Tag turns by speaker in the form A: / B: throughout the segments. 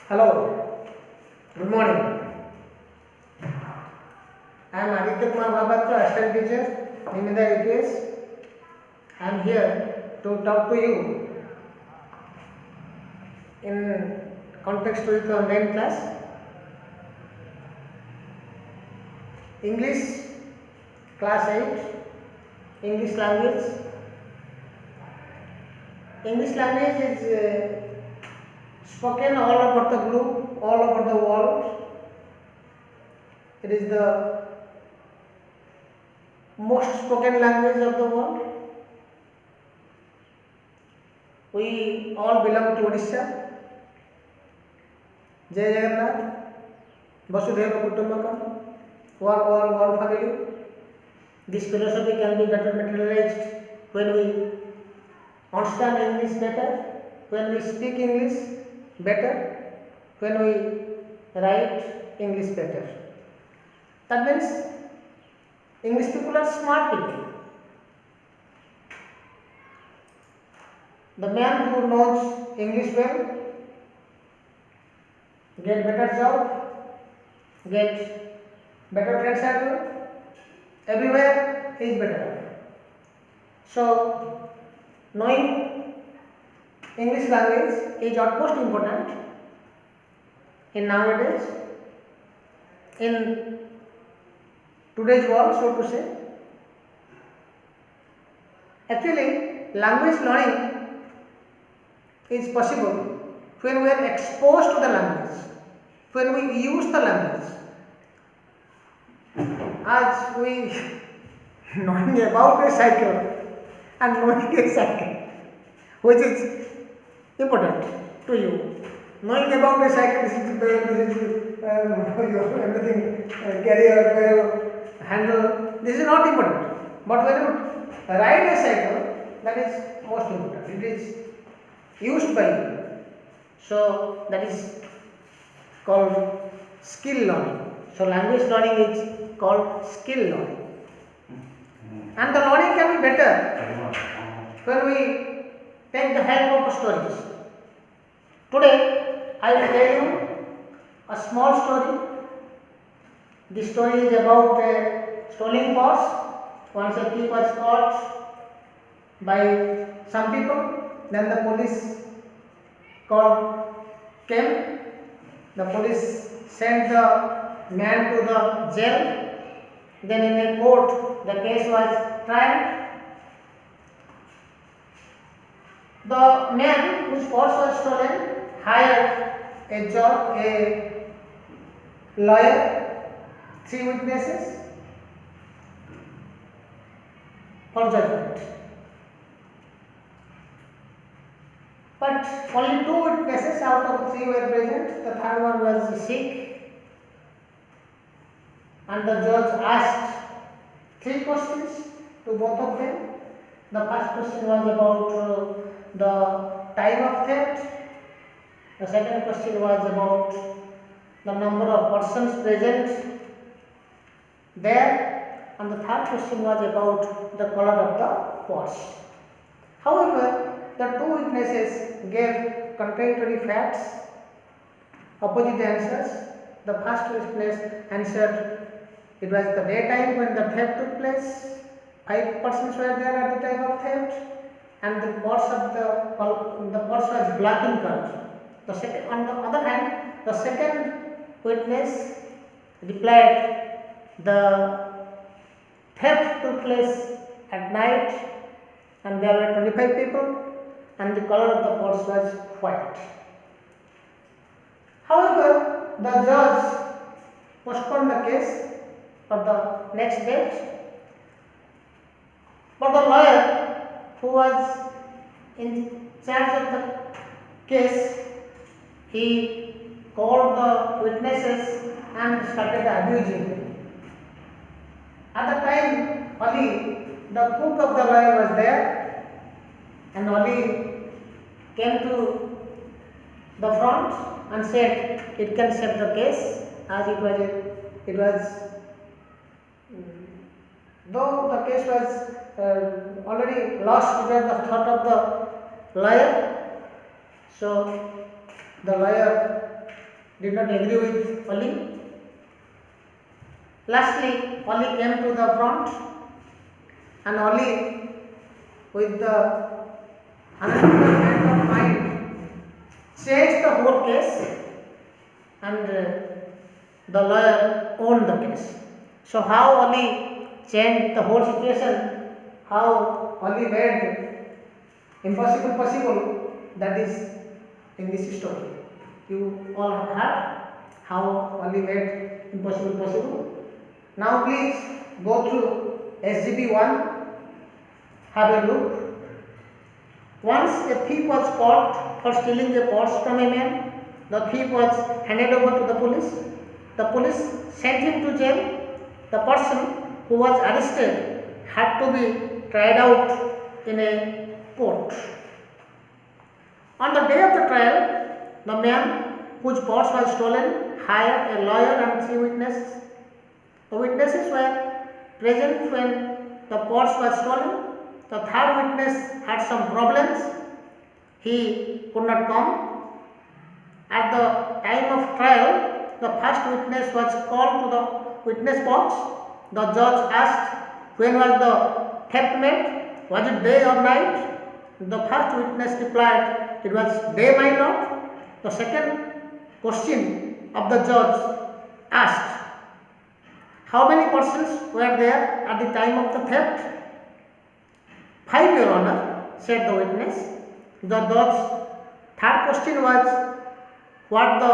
A: Hello, good morning. I am Aditya Kumar Babatra, assistant teacher, Nimida UPS. I am here to talk to you in context with your 9th class. English, class 8, English language. English language is spoken all over the globe, all over the world. It is the most spoken language of the world. We all belong to Odisha. Jai Jagannath, Vasudhaiva Kutumbakam, one family. This philosophy can be better materialized when we understand English better, when we speak English better, when we write English better. That means English people are smart people. The man who knows English well get better job, get better friend circle, everywhere he is better. So knowing English language is utmost important in nowadays, in today's world, so to say. Actually, language learning is possible when we are exposed to the language, when we use the language. As we knowing about a cycle and knowing a cycle, which is important to you. Knowing about a cycle, this is everything, carrier, handle, this is not important. But when you ride a cycle, that is most important. It is used by you. So that is called skill learning. So language learning is called skill learning. And the learning can be better when we take the help of stories. Today I will tell you a small story. This story is about a stolen purse. Once a thief was caught by some people, then the police came. The police sent the man to the jail. Then in a court, the case was tried. The man whose purse was stolen hired a lawyer, 3 witnesses for judgment. But only 2 witnesses out of 3 were present. The third one was sick, and the judge asked 3 questions to both of them. The first question was about the time of theft. The second question was about the number of persons present there, and the third question was about the color of the purse. However, the 2 witnesses gave contradictory facts, opposite answers. The first witness answered it was the daytime when the theft took place. 5 persons were there at the time of theft, and the purse was black in color. On the other hand, the second witness replied the theft took place at night, and there were 25 people, and the color of the purse was white. However, the judge postponed the case for the next date. But the lawyer who was in charge of the case, he called the witnesses and started abusing them. At the time, only the cook of the lawyer was there, and only came to the front and said it can set the case, as it was Though the case was already lost because the thought of the lawyer, so the lawyer did not agree with Ali. Lastly, Ali came to the front, and Ali, with the analytical bent of mind, changed the whole case, and the lawyer owned the case. So how Ali changed the whole situation, how Ali made impossible possible, that is in this story. You all have heard how Ali made impossible possible. Now please go through SGB 1, have a look. Once a thief was caught for stealing a purse from a man. The thief was handed over to the police. The police sent him to jail. The person who was arrested had to be tried out in a court. On the day of the trial, the man whose purse was stolen hired a lawyer and 3 witnesses. The witnesses were present when the purse was stolen. The third witness had some problems. He could not come. At the time of trial, the first witness was called to the witness box. The judge asked, when was the theft made? Was it day or night? The first witness replied, it was day, my lord. The second question of the judge asked, how many persons were there at the time of the theft? 5, your honor, said the witness. The judge's third question was, what the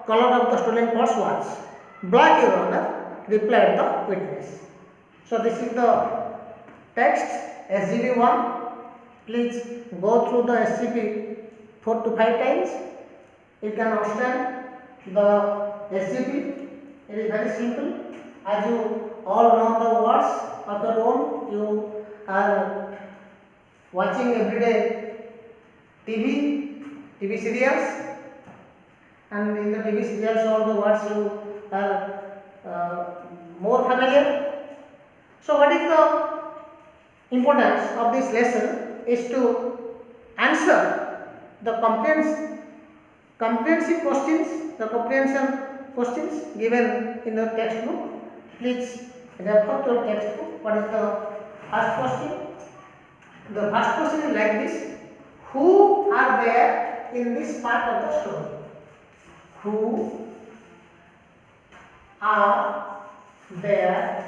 A: color of the stolen purse was? Black, your honor, replied the witness. So this is the text SGB 1. Please go through the SGB 4 to 5 times. You can understand the SGB. It is very simple. As you all know the words of your own, you are watching everyday TV serials, and in the TV serials all the words you are more familiar. So what is the importance of this lesson is to answer the comprehensive questions, the comprehension questions given in the textbook. Please refer to your textbook. What is the first question? The first question is like this: who are there in this part of the story? Who are there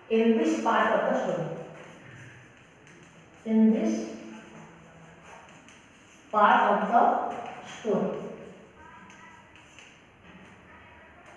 A: in this part of the story? In this part of the story.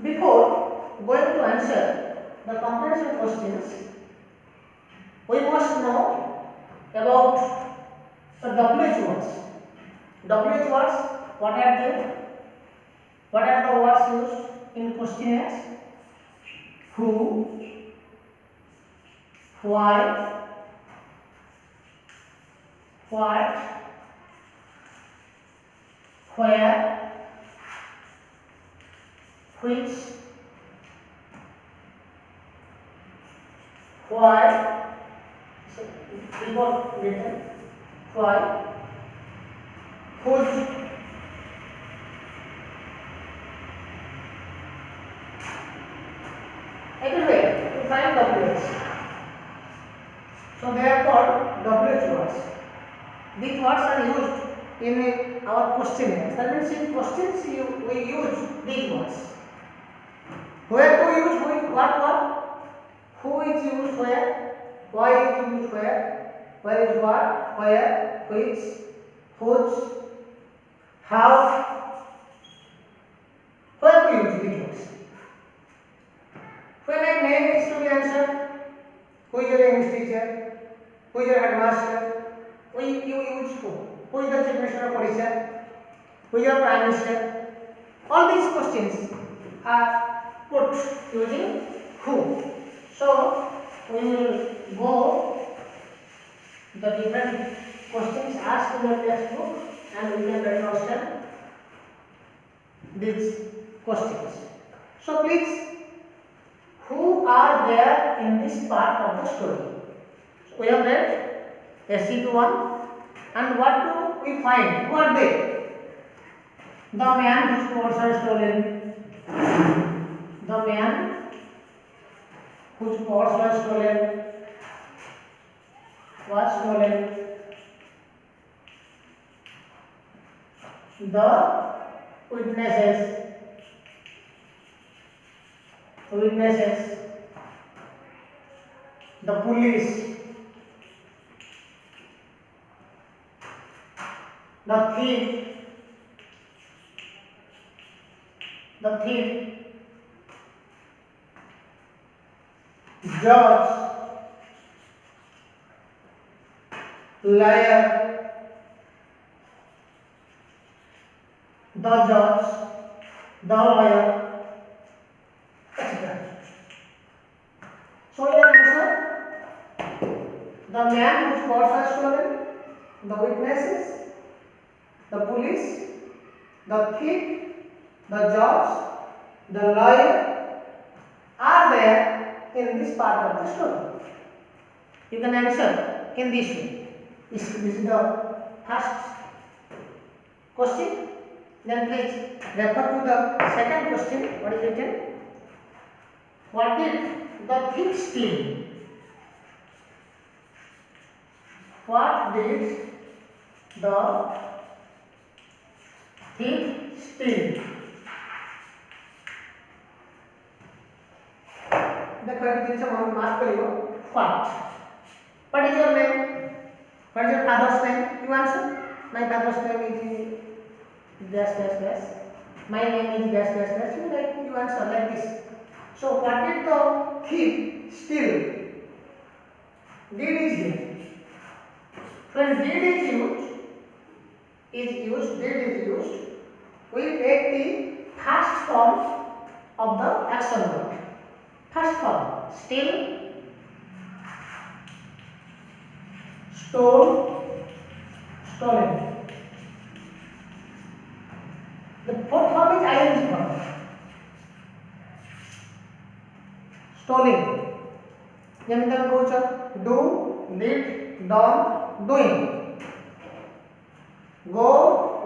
A: Before going to answer the comprehension questions, we must know about the WH words. WH words, what are they? What are the words used in questionnaires? Who, why, what, where, which, why, before written, why, whose, everywhere to find WH. So they are called WH words. These words are used in our questionnaires. That means in questions we use these words. Where to use what word? Who is used where? Why is used where? Where is what? Where? Which? Whose? How? Where to use these words? When a name is to be answered, who is your English teacher? Who is your headmaster? You use who? Who is the Chief Minister of Odisha? Who is your Prime Minister? All these questions are put using who. So we will go the different questions asked in the textbook, and we can understand these questions. So please, who are there in this part of the story. So we have read SCP-1, and what do we find? Who are they? The man whose clothes are stolen. The man whose clothes were stolen was stolen. The witnesses. The police. The thief. Judge. Liar. The judge. The lawyer, etc. So your answer: the man whose clothes are stolen, the witnesses, the police, the thief, the judge, the lawyer are there in this part of the story. You can answer in this way. This is the first question. Then please refer to the second question. What is written? What did the thief steal? What did the thief steal? देखो एक दिन से हम बात करेंगे. What is your name? What is your father's name? You answer. My father's name is dash. My name is dash. You answer like this. So what did the thief steal? Did is here. When did is used, we take the first form of the action word. First form: steal, stole, stolen. The fourth form is ing form. Stolen. ଯେମିତି ଆମେ କହୁଛ do, did, done, doing. Go,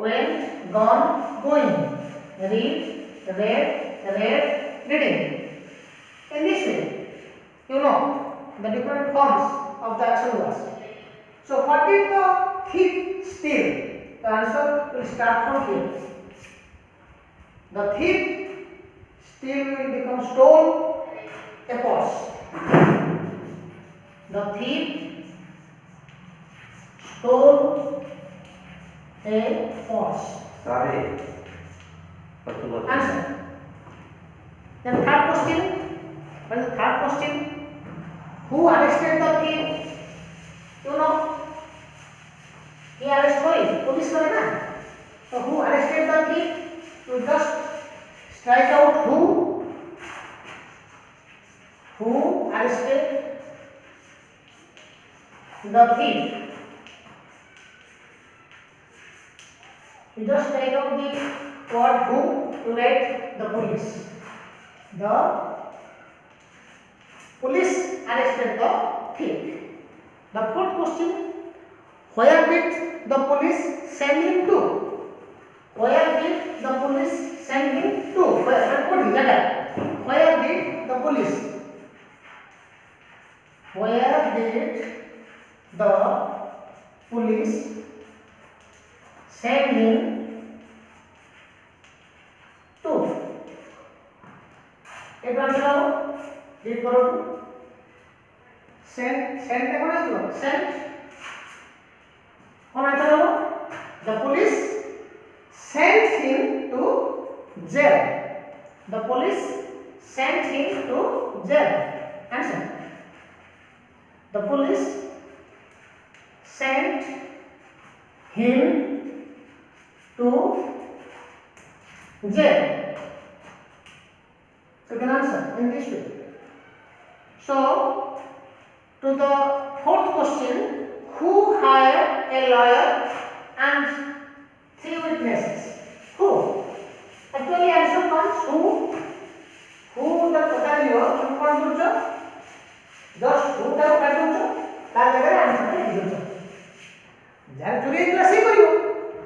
A: went, gone, going. Read, read, reading. In this way, you know the different forms of the action words. So what did the thief steal? The answer will start from here. The thief steal will become stole, a pause. The thief stole a pause.
B: Sorry.
A: Answer. Then third question. What is the third question? Who arrested the thief? You know. He arrested. Police करे ना. So who arrested the thief? You just strike out who. Who arrested the thief? You just strike out the word who to write the police. The police arrested the thief. The fourth question: where did the police send him to? Where did the police send him to? Where did the police? Where did the police send him to? एक बार बताओ. Read करो. Send का कौन है जो? Send. कौन आता है वो? The police sent him to jail. The police sent him to jail. Answer. The police sent him to jail. So you can answer in this way. So to the fourth question: who hired a lawyer and 3 witnesses? Who? Actually answer comes who who the पचारियो तुम कोन करछो just who टा काट दउछो ता जगह answer लिख दउछो jar चोरी हेतला से करियो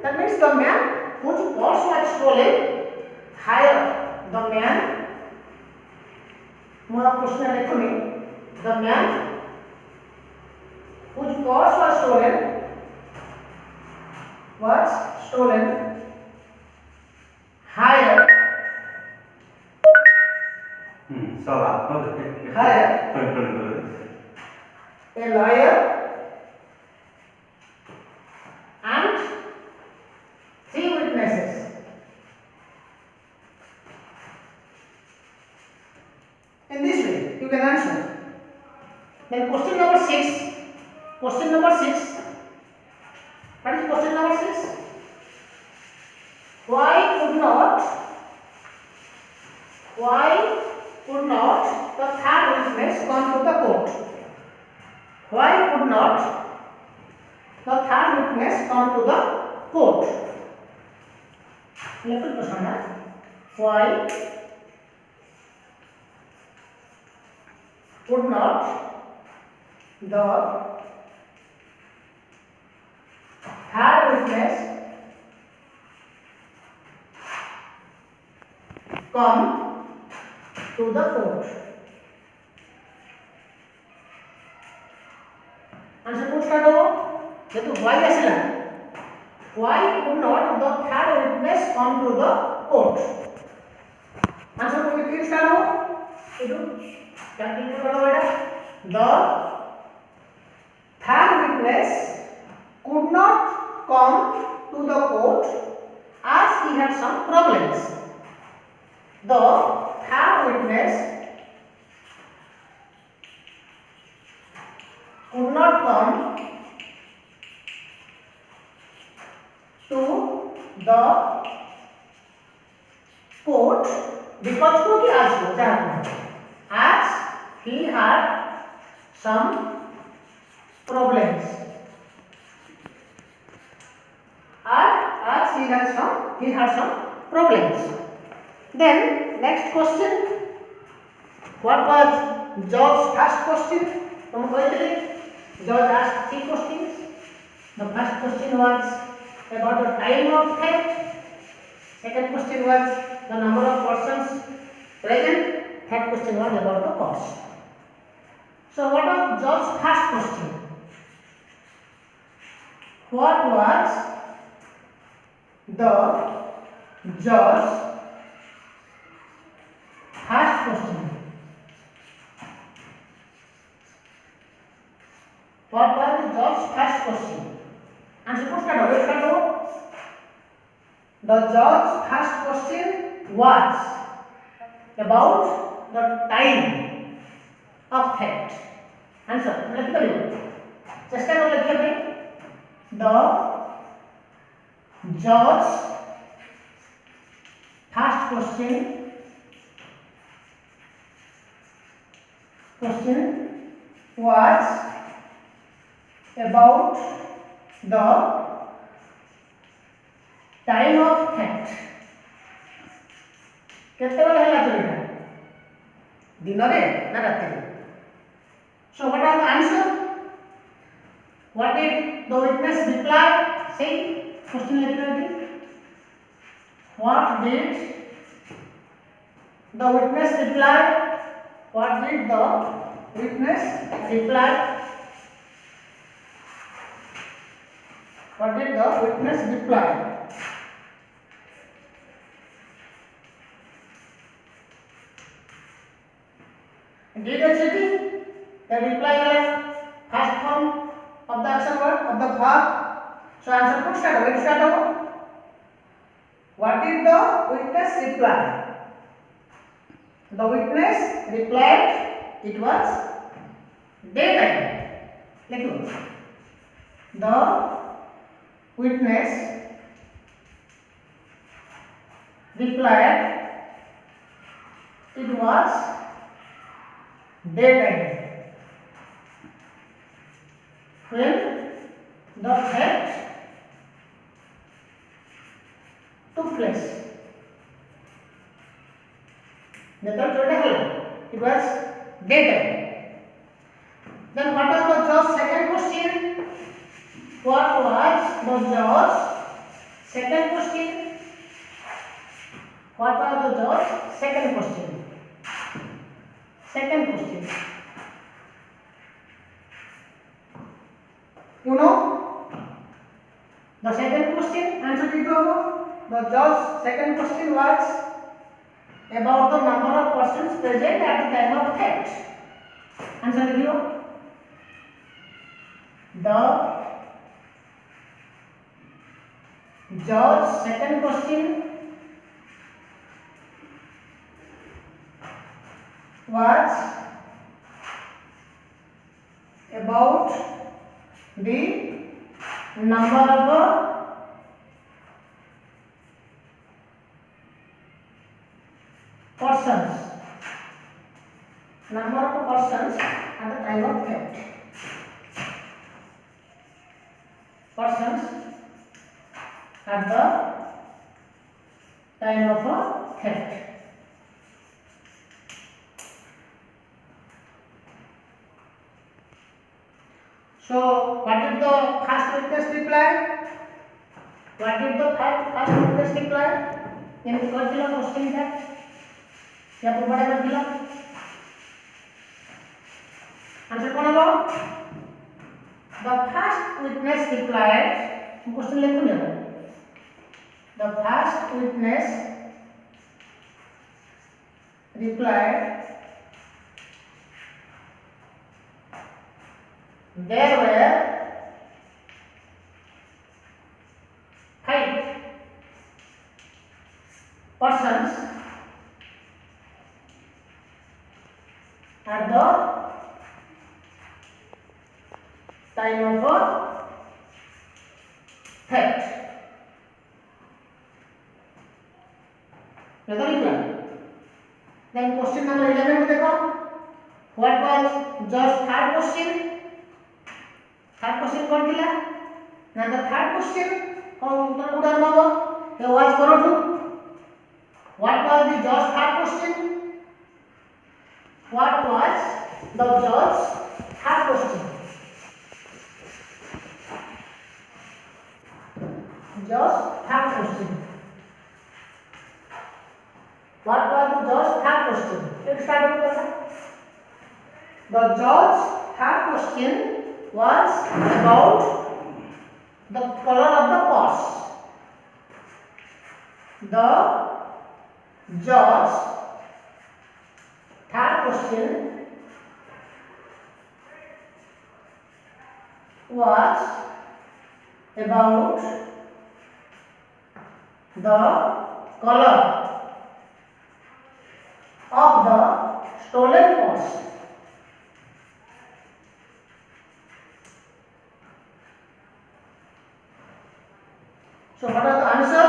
A: that means the man whose purse was stolen hired the man मैं क्वेश्चन लिखूंगी the man whose purse was stolen hired a lawyer and 3 witnesses. In this way you can answer. Then question number 6. Question number 6. What is question number 6? Why could not the third witness come to the court? Why could not the third witness come to the court? Level question है. Why could not the third witness come to the court? Answer put start हो जेतु why आसिला why could not the third witness come to the court? Answer को click start हो इदु calculate करो बेटा the third witness could not come to the court as he had some problems. The third witness could not come to the court because क्योंकि as he had some problems. As he had some problems. Then next question. What was George's first question? George asked 3 questions. The first question was about the time of theft. Second question was the number of persons present. Third question was about the cost. So what was George's first question? What was the George's first question? What was George's first question? Answer को start हो. The George's first question was about the time of theft. Answer लिख दो. चेष्टा करो लिखिए भाई. The George's first question was about the time of theft. केतेबेले होला चोरीटा दिन रे ना रात रे. So what are the answer? What did the witness reply? Say question again. What did the witness reply? What did the witness reply? What did the witness reply? Did a cheating? The reply is first form of the action word of the verb. So answer put start. When start over. What did the witness reply? The witness replied it was daytime. Let's the witness replied it was daytime when the theft took place. Betul, coba was daytime. Then what was the judge's second question? What was the judge's second question? What was the judge's second question? Second question. You know the second question answer to the judge's second question was about the number of persons present at the time of theft. Answer to the judge's second question was about the number of persons at the time of theft. Persons at the time of a theft. So, what did the first witness reply? What did the first witness reply? Then what did the question that? या पूरा कर दिया answer कौन होगा the first witness replied question लिखो ना the first witness replied there were 5 persons at the time of theft. Then question number 11 में देखो what was just third question? Third question कौन थिला? ना the third question कौन उत्तर उड़ा मावो? ये was करो तो what was the just third question? What was the judge's third question? Judge's third question. What was the judge's third question? Let's start with that. The judge's third question was about the color of the purse. The judge's third question was about the color of the stolen purse. So what was the answer?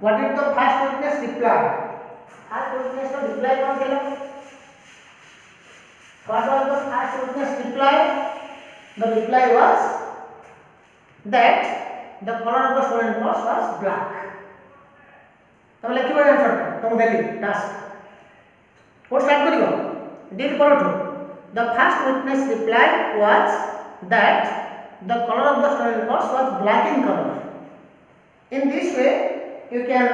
A: What did the first witness reply? First witness का reply कौन था? What was the first witness reply? The reply was that the color of the stolen purse was black. तब लेकिन वो answer तुम देखी task और start करियो डील करो तो the first witness reply was that the color of the stolen purse was black in color. In this way you can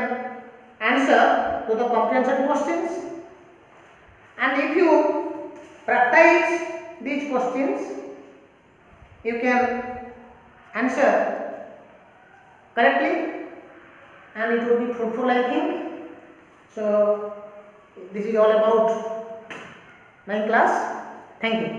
A: answer to the comprehension questions, and if you practice these questions you can answer correctly and it will be fruitful, I think. So this is all about my class. Thank you.